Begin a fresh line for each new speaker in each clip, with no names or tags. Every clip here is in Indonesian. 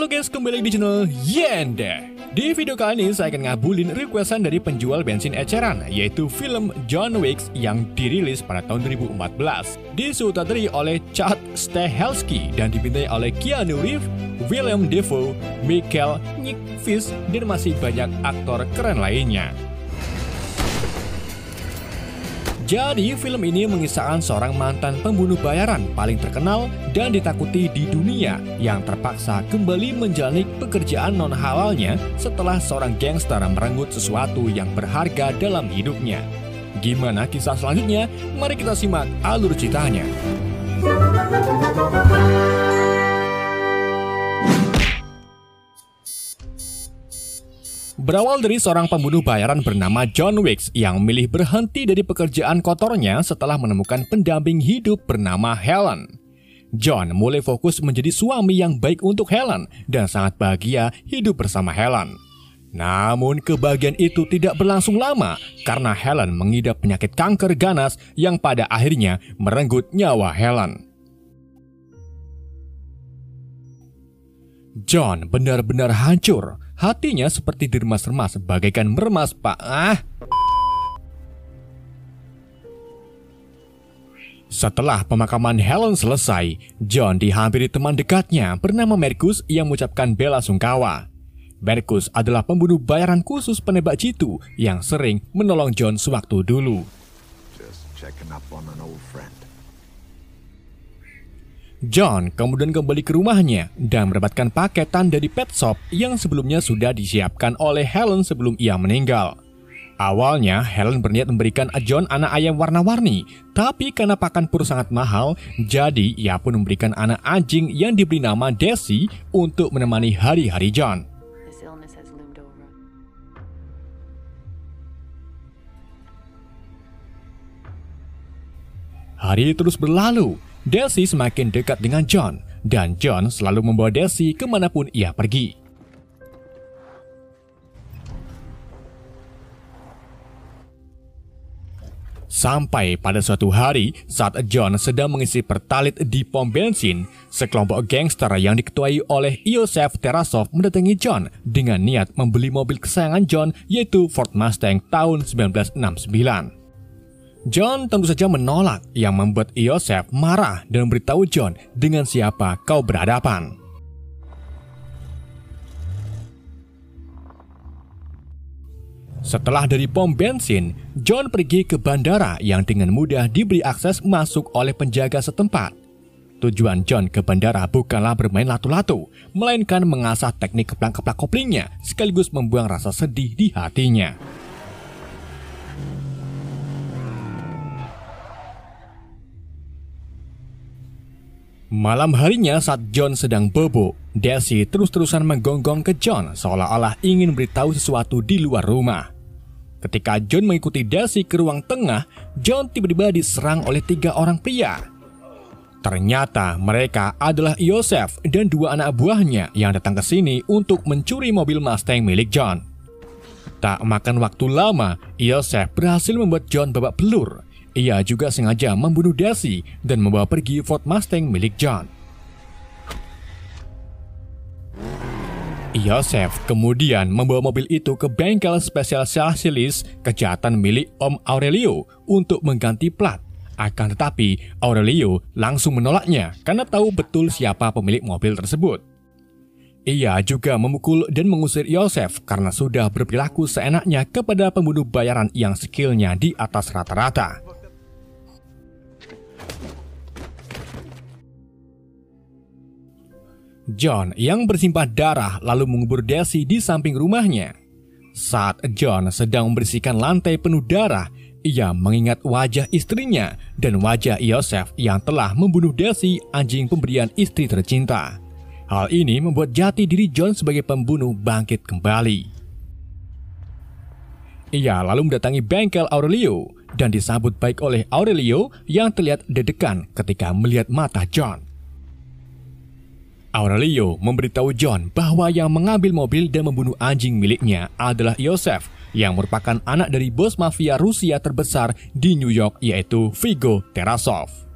Halo guys, kembali di channel Yende. Di video kali ini saya akan ngabulin requestan dari penjual bensin eceran, yaitu film John Wick yang dirilis pada tahun 2014. Disutradari oleh Chad Stahelski dan dibintangi oleh Keanu Reeves, Willem Dafoe, Michael Nyqvist, dan masih banyak aktor keren lainnya. Jadi, film ini mengisahkan seorang mantan pembunuh bayaran paling terkenal dan ditakuti di dunia yang terpaksa kembali menjalani pekerjaan non-halalnya setelah seorang gangster merenggut sesuatu yang berharga dalam hidupnya. Gimana kisah selanjutnya? Mari kita simak alur ceritanya. Berawal dari seorang pembunuh bayaran bernama John Wick yang memilih berhenti dari pekerjaan kotornya setelah menemukan pendamping hidup bernama Helen. John mulai fokus menjadi suami yang baik untuk Helen dan sangat bahagia hidup bersama Helen. Namun kebahagiaan itu tidak berlangsung lama karena Helen mengidap penyakit kanker ganas yang pada akhirnya merenggut nyawa Helen. John benar-benar hancur. Hatinya seperti diremas-remas bagaikan meremas Pak. Setelah pemakaman Helen selesai, John dihampiri teman dekatnya bernama Marcus yang mengucapkan bela sungkawa. Marcus adalah pembunuh bayaran khusus penembak jitu yang sering menolong John sewaktu dulu. John kemudian kembali ke rumahnya dan mendapatkan paketan dari pet shop yang sebelumnya sudah disiapkan oleh Helen sebelum ia meninggal. Awalnya Helen berniat memberikan John anak ayam warna-warni, tapi karena pakan pur sangat mahal, jadi ia pun memberikan anak anjing yang diberi nama Daisy untuk menemani hari-hari John. Hari terus berlalu. Daisy semakin dekat dengan John, dan John selalu membawa Daisy kemanapun ia pergi. Sampai pada suatu hari, saat John sedang mengisi pertalit di pom bensin, sekelompok gangster yang diketuai oleh Yosef Tarasov mendatangi John dengan niat membeli mobil kesayangan John, yaitu Ford Mustang tahun 1969. John tentu saja menolak, yang membuat Yosef marah dan memberitahu John dengan siapa kau berhadapan. Setelah dari pom bensin, John pergi ke bandara yang dengan mudah diberi akses masuk oleh penjaga setempat. Tujuan John ke bandara bukanlah bermain lato-lato, melainkan mengasah teknik keplak-keplak koplingnya sekaligus membuang rasa sedih di hatinya. Malam harinya saat John sedang bobo, Daisy terus-terusan menggonggong ke John seolah-olah ingin beritahu sesuatu di luar rumah. Ketika John mengikuti Daisy ke ruang tengah, John tiba-tiba diserang oleh 3 orang pria. Ternyata mereka adalah Yosef dan 2 anak buahnya yang datang ke sini untuk mencuri mobil Mustang milik John. Tak makan waktu lama, Yosef berhasil membuat John babak belur. Ia juga sengaja membunuh Daisy dan membawa pergi Ford Mustang milik John. Yosef kemudian membawa mobil itu ke bengkel spesialis kejahatan milik Om Aurelio untuk mengganti plat. Akan tetapi Aurelio langsung menolaknya karena tahu betul siapa pemilik mobil tersebut. Ia juga memukul dan mengusir Yosef karena sudah berperilaku seenaknya kepada pembunuh bayaran yang skillnya di atas rata-rata. John yang bersimpah darah lalu mengubur Daisy di samping rumahnya. Saat John sedang membersihkan lantai penuh darah, ia mengingat wajah istrinya dan wajah Yosef yang telah membunuh Daisy, anjing pemberian istri tercinta. Hal ini membuat jati diri John sebagai pembunuh bangkit kembali. Ia lalu mendatangi bengkel Aurelio dan disambut baik oleh Aurelio yang terlihat deg-degan ketika melihat mata John. Aurelio memberitahu John bahwa yang mengambil mobil dan membunuh anjing miliknya adalah Yosef, yang merupakan anak dari bos mafia Rusia terbesar di New York, yaitu Viggo Tarasov.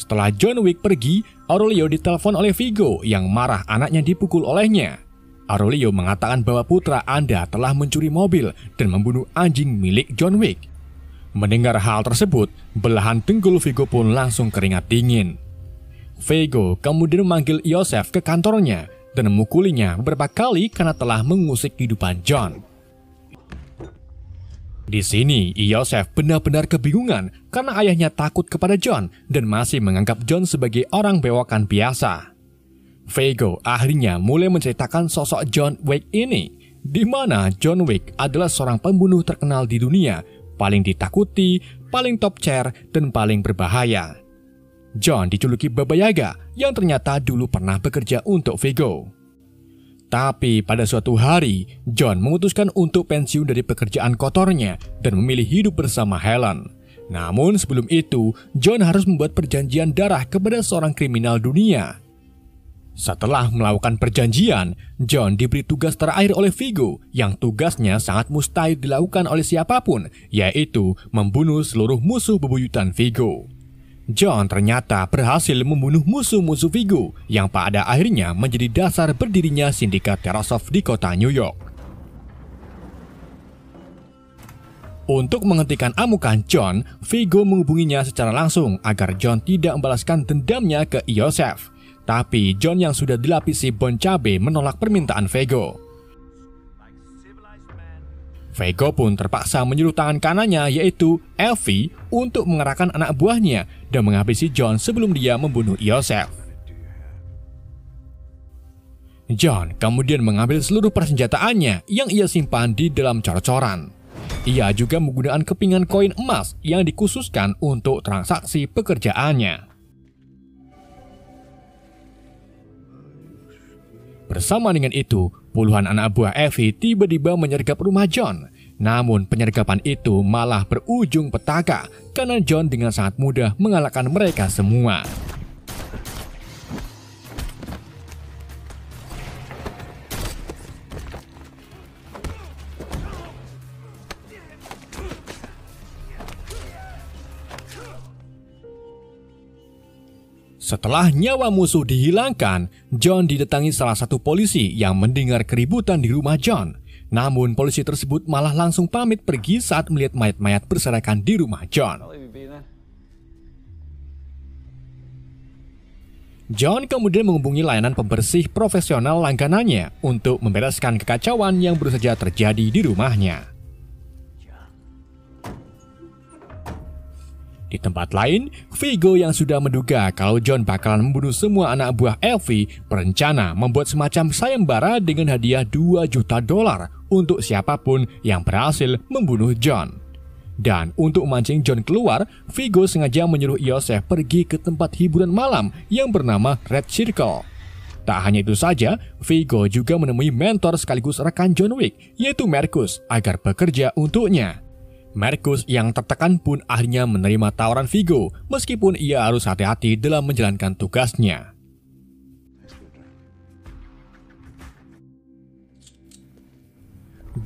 Setelah John Wick pergi, Aurelio ditelepon oleh Viggo yang marah anaknya dipukul olehnya. Aurelio mengatakan bahwa putra Anda telah mencuri mobil dan membunuh anjing milik John Wick. Mendengar hal tersebut, belahan dengkul Viggo pun langsung keringat dingin. Viggo kemudian memanggil Yosef ke kantornya dan memukulinya beberapa kali karena telah mengusik kehidupan John. Di sini, Yosef benar-benar kebingungan karena ayahnya takut kepada John dan masih menganggap John sebagai orang bewokan biasa. Viggo akhirnya mulai menceritakan sosok John Wick ini, di mana John Wick adalah seorang pembunuh terkenal di dunia, paling ditakuti, paling top tier, dan paling berbahaya. John dijuluki Baba Yaga yang ternyata dulu pernah bekerja untuk Viggo. Tapi pada suatu hari, John memutuskan untuk pensiun dari pekerjaan kotornya dan memilih hidup bersama Helen. Namun sebelum itu, John harus membuat perjanjian darah kepada seorang kriminal dunia. Setelah melakukan perjanjian, John diberi tugas terakhir oleh Viggo yang tugasnya sangat mustahil dilakukan oleh siapapun, yaitu membunuh seluruh musuh bebuyutan Viggo. John ternyata berhasil membunuh musuh-musuh Viggo yang pada akhirnya menjadi dasar berdirinya sindikat Tarasov di kota New York. Untuk menghentikan amukan John, Viggo menghubunginya secara langsung agar John tidak membalaskan dendamnya ke Yosef. Tapi John yang sudah dilapisi bon cabe menolak permintaan Viggo. Viggo pun terpaksa menyuruh tangan kanannya yaitu Elfie untuk mengerahkan anak buahnya dan menghabisi John sebelum dia membunuh Yosef. John kemudian mengambil seluruh persenjataannya yang ia simpan di dalam cor-coran. Ia juga menggunakan kepingan koin emas yang dikhususkan untuk transaksi pekerjaannya. Bersama dengan itu, puluhan anak buah Evie tiba-tiba menyergap rumah John. Namun penyergapan itu malah berujung petaka karena John dengan sangat mudah mengalahkan mereka semua. Setelah nyawa musuh dihilangkan, John didatangi salah satu polisi yang mendengar keributan di rumah John. Namun polisi tersebut malah langsung pamit pergi saat melihat mayat-mayat berserakan di rumah John. John kemudian menghubungi layanan pembersih profesional langganannya untuk membereskan kekacauan yang baru saja terjadi di rumahnya. Di tempat lain, Viggo yang sudah menduga kalau John bakalan membunuh semua anak buah Elfie berencana membuat semacam sayembara dengan hadiah $2 juta untuk siapapun yang berhasil membunuh John. Dan untuk memancing John keluar, Viggo sengaja menyuruh Yosef pergi ke tempat hiburan malam yang bernama Red Circle. Tak hanya itu saja, Viggo juga menemui mentor sekaligus rekan John Wick, yaitu Marcus, agar bekerja untuknya. Marcus yang tertekan pun akhirnya menerima tawaran Viggo, meskipun ia harus hati-hati dalam menjalankan tugasnya.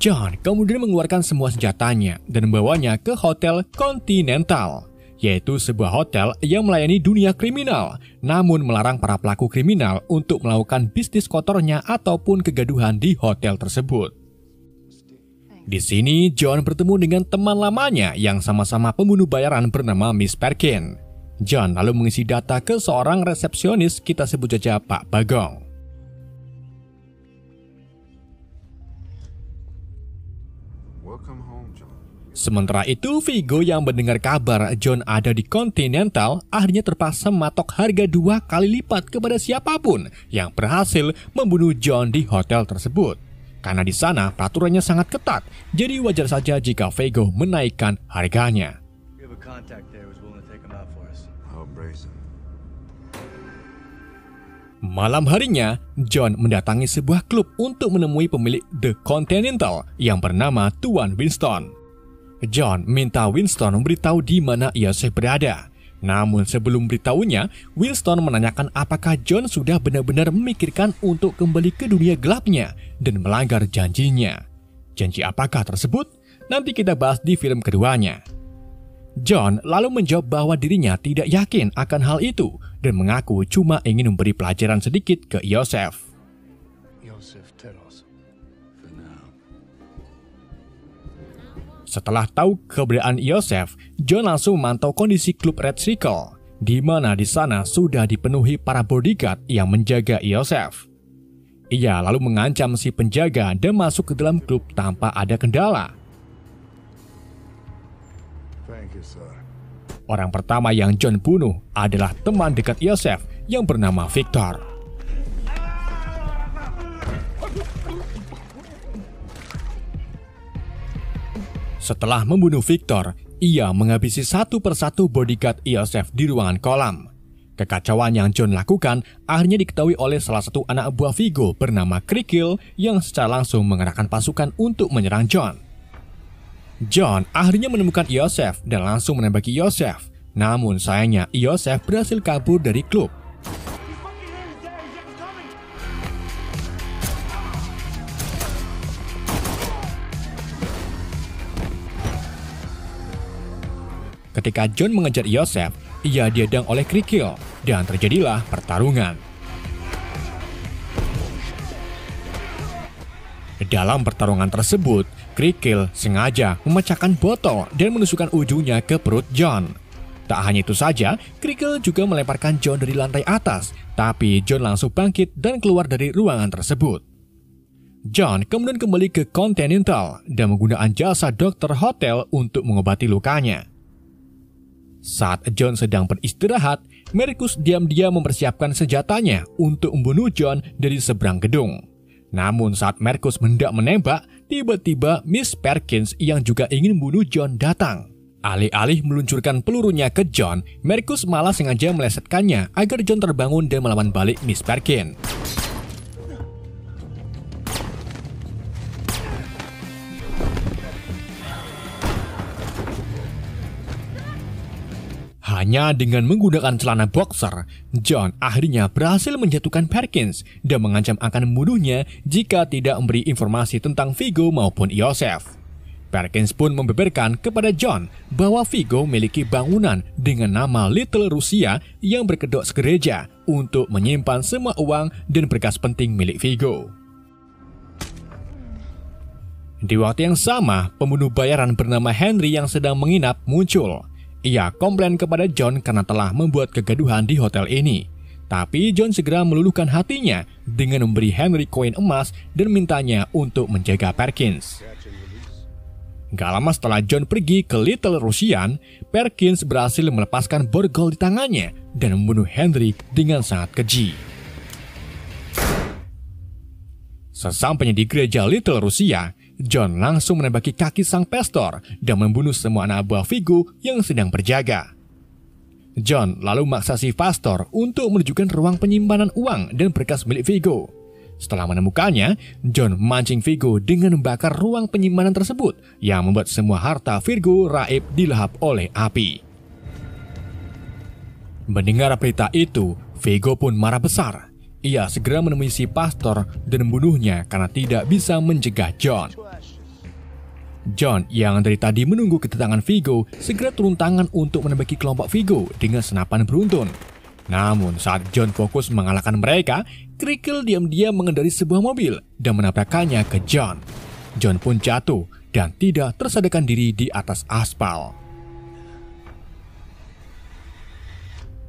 John kemudian mengeluarkan semua senjatanya dan membawanya ke Hotel Continental, yaitu sebuah hotel yang melayani dunia kriminal, namun melarang para pelaku kriminal untuk melakukan bisnis kotornya ataupun kegaduhan di hotel tersebut. Di sini, John bertemu dengan teman lamanya yang sama-sama pembunuh bayaran bernama Miss Perkin. John lalu mengisi data ke seorang resepsionis, kita sebut saja Pak Bagong. Sementara itu, Viggo yang mendengar kabar John ada di Continental akhirnya terpaksa mematok harga 2 kali lipat kepada siapapun yang berhasil membunuh John di hotel tersebut. Karena di sana peraturannya sangat ketat, jadi wajar saja jika Viggo menaikkan harganya. Malam harinya, John mendatangi sebuah klub untuk menemui pemilik The Continental yang bernama Tuan Winston. John minta Winston memberitahu di mana Yosef berada. Namun sebelum beritahunya, Winston menanyakan apakah John sudah benar-benar memikirkan untuk kembali ke dunia gelapnya dan melanggar janjinya. Janji apakah tersebut? Nanti kita bahas di film keduanya. John lalu menjawab bahwa dirinya tidak yakin akan hal itu dan mengaku cuma ingin memberi pelajaran sedikit ke Yosef. Setelah tahu keberadaan Yosef, John langsung memantau kondisi klub Red Circle, di mana di sana sudah dipenuhi para bodyguard yang menjaga Yosef. Ia lalu mengancam si penjaga dan masuk ke dalam klub tanpa ada kendala. Orang pertama yang John bunuh adalah teman dekat Yosef yang bernama Victor. Setelah membunuh Victor, ia menghabisi satu persatu bodyguard Yosef di ruangan kolam. Kekacauan yang John lakukan akhirnya diketahui oleh salah satu anak buah Vigo bernama Krikil yang secara langsung mengerahkan pasukan untuk menyerang John. John akhirnya menemukan Yosef dan langsung menembaki Yosef. Namun sayangnya Yosef berhasil kabur dari klub. Ketika John mengejar Yosef, ia dihadang oleh Krikil dan terjadilah pertarungan. Dalam pertarungan tersebut, Krikil sengaja memecahkan botol dan menusukkan ujungnya ke perut John. Tak hanya itu saja, Krikil juga melemparkan John dari lantai atas, tapi John langsung bangkit dan keluar dari ruangan tersebut. John kemudian kembali ke Continental dan menggunakan jasa dokter hotel untuk mengobati lukanya. Saat John sedang beristirahat, Marcus diam-diam mempersiapkan senjatanya untuk membunuh John dari seberang gedung. Namun saat Marcus hendak menembak, tiba-tiba Miss Perkins yang juga ingin membunuh John datang. Alih-alih meluncurkan pelurunya ke John, Marcus malah sengaja melesetkannya agar John terbangun dan melawan balik Miss Perkins. Hanya dengan menggunakan celana boxer, John akhirnya berhasil menjatuhkan Perkins dan mengancam akan membunuhnya jika tidak memberi informasi tentang Vigo maupun Yosef. Perkins pun membeberkan kepada John bahwa Vigo memiliki bangunan dengan nama Little Rusia yang berkedok segereja untuk menyimpan semua uang dan berkas penting milik Vigo. Di waktu yang sama, pembunuh bayaran bernama Henry yang sedang menginap muncul. Ia komplain kepada John karena telah membuat kegaduhan di hotel ini. Tapi John segera meluluhkan hatinya dengan memberi Henry koin emas dan mintanya untuk menjaga Perkins. Gak lama setelah John pergi ke Little Russian, Perkins berhasil melepaskan borgol di tangannya dan membunuh Henry dengan sangat keji. Sesampainya di gereja Little Russia, John langsung menembaki kaki sang pastor dan membunuh semua anak buah Vigo yang sedang berjaga. John lalu memaksa si pastor untuk menunjukkan ruang penyimpanan uang dan berkas milik Vigo. Setelah menemukannya, John memancing Vigo dengan membakar ruang penyimpanan tersebut yang membuat semua harta Vigo raib dilahap oleh api. Mendengar berita itu, Vigo pun marah besar. Ia segera menemui si pastor dan membunuhnya karena tidak bisa mencegah John. John yang dari tadi menunggu kedatangan Vigo segera turun tangan untuk menembaki kelompok Vigo dengan senapan beruntun. Namun saat John fokus mengalahkan mereka, Krikil diam-diam mengendarai sebuah mobil dan menabrakkannya ke John. John pun jatuh dan tidak tersadarkan diri di atas aspal.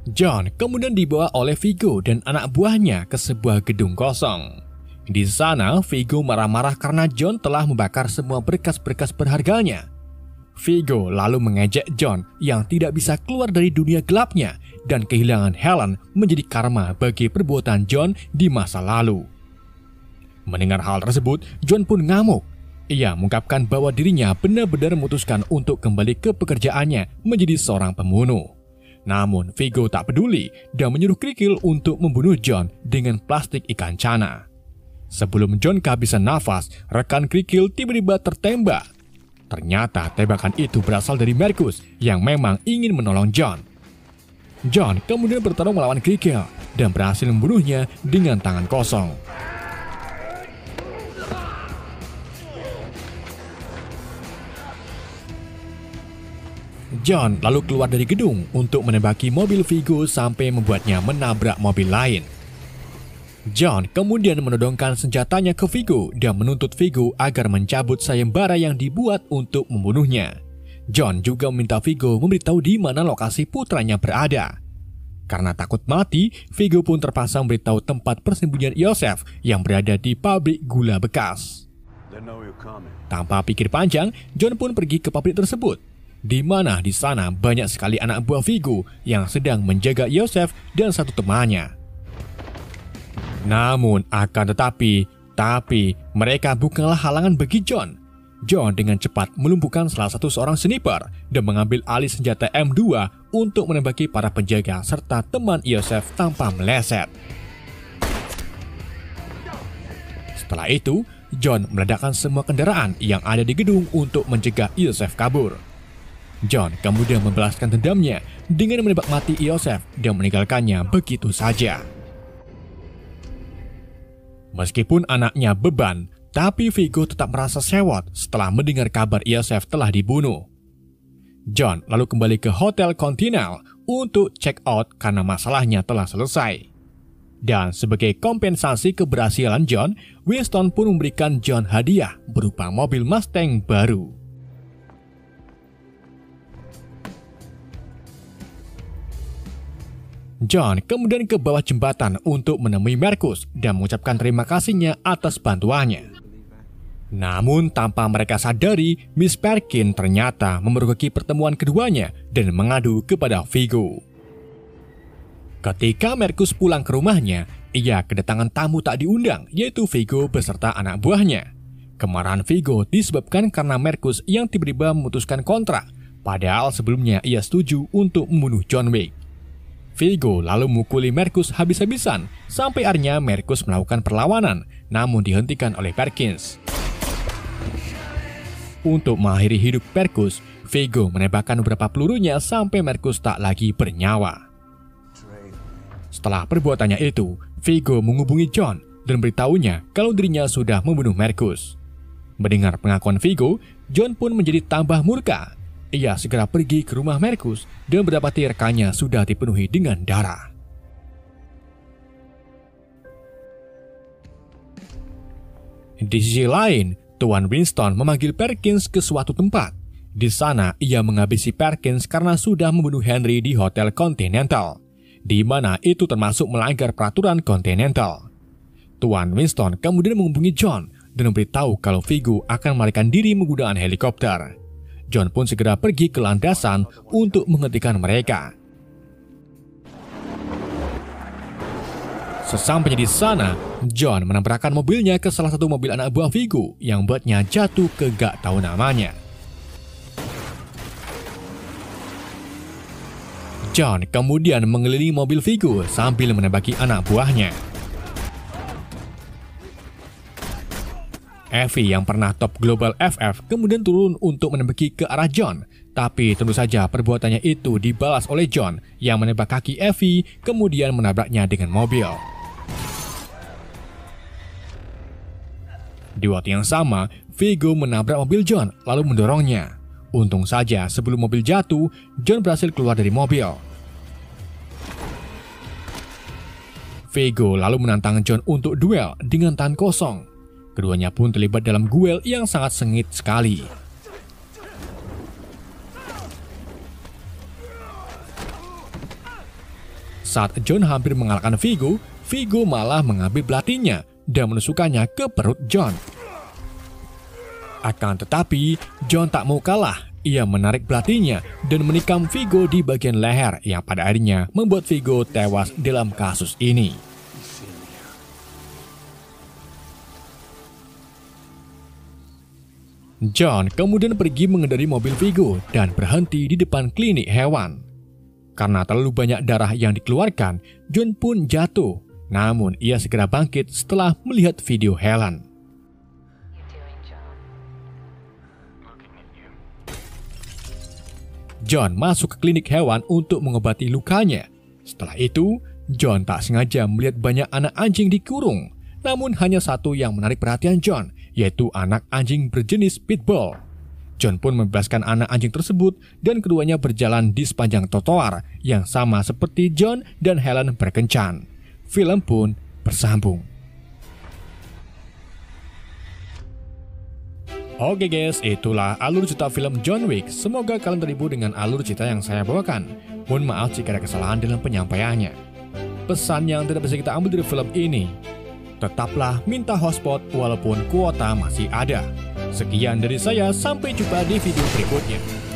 John kemudian dibawa oleh Vigo dan anak buahnya ke sebuah gedung kosong. Di sana, Vigo marah-marah karena John telah membakar semua berkas-berkas berharganya. Vigo lalu mengejek John yang tidak bisa keluar dari dunia gelapnya dan kehilangan Helen menjadi karma bagi perbuatan John di masa lalu. Mendengar hal tersebut, John pun ngamuk. Ia mengungkapkan bahwa dirinya benar-benar memutuskan untuk kembali ke pekerjaannya menjadi seorang pembunuh. Namun Vigo tak peduli dan menyuruh Krikil untuk membunuh John dengan plastik ikan cana. Sebelum John kehabisan nafas, rekan Krikil tiba-tiba tertembak. Ternyata tembakan itu berasal dari Marcus yang memang ingin menolong John. John kemudian bertarung melawan Krikil dan berhasil membunuhnya dengan tangan kosong. John lalu keluar dari gedung untuk menembaki mobil Vigo sampai membuatnya menabrak mobil lain. John kemudian menodongkan senjatanya ke Vigo dan menuntut Vigo agar mencabut sayembara yang dibuat untuk membunuhnya. John juga meminta Vigo memberitahu di mana lokasi putranya berada. Karena takut mati, Vigo pun terpaksa memberitahu tempat persembunyian Yosef yang berada di pabrik gula bekas. Tanpa pikir panjang, John pun pergi ke pabrik tersebut, di mana di sana banyak sekali anak buah Vigo yang sedang menjaga Yosef dan satu temannya. Namun akan tetapi mereka bukanlah halangan bagi John. John dengan cepat melumpuhkan salah satu seorang sniper dan mengambil alih senjata M2 untuk menembaki para penjaga serta teman Yosef tanpa meleset. Setelah itu, John meledakkan semua kendaraan yang ada di gedung untuk mencegah Yosef kabur. John kemudian membalaskan dendamnya dengan menembak mati Yosef dan meninggalkannya begitu saja. Meskipun anaknya beban, tapi Vigo tetap merasa sewot setelah mendengar kabar Yosef telah dibunuh. John lalu kembali ke Hotel Continental untuk check out karena masalahnya telah selesai. Dan sebagai kompensasi keberhasilan John, Winston pun memberikan John hadiah berupa mobil Mustang baru. John kemudian ke bawah jembatan untuk menemui Marcus dan mengucapkan terima kasihnya atas bantuannya. Namun tanpa mereka sadari, Miss Perkins ternyata memergoki pertemuan keduanya dan mengadu kepada Vigo. Ketika Marcus pulang ke rumahnya, ia kedatangan tamu tak diundang, yaitu Vigo beserta anak buahnya. Kemarahan Vigo disebabkan karena Marcus yang tiba-tiba memutuskan kontrak, padahal sebelumnya ia setuju untuk membunuh John Wick. Vigo lalu memukuli Marcus habis-habisan, sampai akhirnya Marcus melakukan perlawanan, namun dihentikan oleh Perkins. Untuk mengakhiri hidup Marcus, Vigo menembakkan beberapa pelurunya sampai Marcus tak lagi bernyawa. Setelah perbuatannya itu, Vigo menghubungi John dan beritahunya kalau dirinya sudah membunuh Marcus. Mendengar pengakuan Vigo, John pun menjadi tambah murka. Ia segera pergi ke rumah Marcus dan mendapati rekannya sudah dipenuhi dengan darah. Di sisi lain, Tuan Winston memanggil Perkins ke suatu tempat. Di sana, ia menghabisi Perkins karena sudah membunuh Henry di Hotel Continental, di mana itu termasuk melanggar peraturan Continental. Tuan Winston kemudian menghubungi John dan memberitahu kalau Vigo akan melarikan diri menggunakan helikopter. John pun segera pergi ke landasan untuk menghentikan mereka. Sesampainya di sana, John menabrakkan mobilnya ke salah satu mobil anak buah Vigo yang membuatnya jatuh ke gak tahu namanya. John kemudian mengelilingi mobil Vigo sambil menembaki anak buahnya. Evie yang pernah top global FF kemudian turun untuk menembaki ke arah John, tapi tentu saja perbuatannya itu dibalas oleh John yang menembak kaki Evie kemudian menabraknya dengan mobil. Di waktu yang sama, Vigo menabrak mobil John lalu mendorongnya. Untung saja sebelum mobil jatuh, John berhasil keluar dari mobil. Vigo lalu menantang John untuk duel dengan tangan kosong. Keduanya pun terlibat dalam duel yang sangat sengit sekali. Saat John hampir mengalahkan Vigo, Vigo malah mengambil belatinya dan menusukkannya ke perut John. Akan tetapi, John tak mau kalah. Ia menarik belatinya dan menikam Vigo di bagian leher yang pada akhirnya membuat Vigo tewas dalam kasus ini. John kemudian pergi mengendarai mobil Vigo dan berhenti di depan klinik hewan. Karena terlalu banyak darah yang dikeluarkan, John pun jatuh. Namun ia segera bangkit setelah melihat video Helen. John masuk ke klinik hewan untuk mengobati lukanya. Setelah itu, John tak sengaja melihat banyak anak anjing dikurung. Namun hanya satu yang menarik perhatian John, yaitu anak anjing berjenis pitbull. John pun membebaskan anak anjing tersebut dan keduanya berjalan di sepanjang trotoar yang sama seperti John dan Helen berkencan. Film pun bersambung. Oke guys, itulah alur cerita film John Wick. Semoga kalian terhibur dengan alur cerita yang saya bawakan. Mohon maaf jika ada kesalahan dalam penyampaiannya. Pesan yang tidak bisa kita ambil dari film ini, tetaplah minta hotspot walaupun kuota masih ada. Sekian dari saya, sampai jumpa di video berikutnya.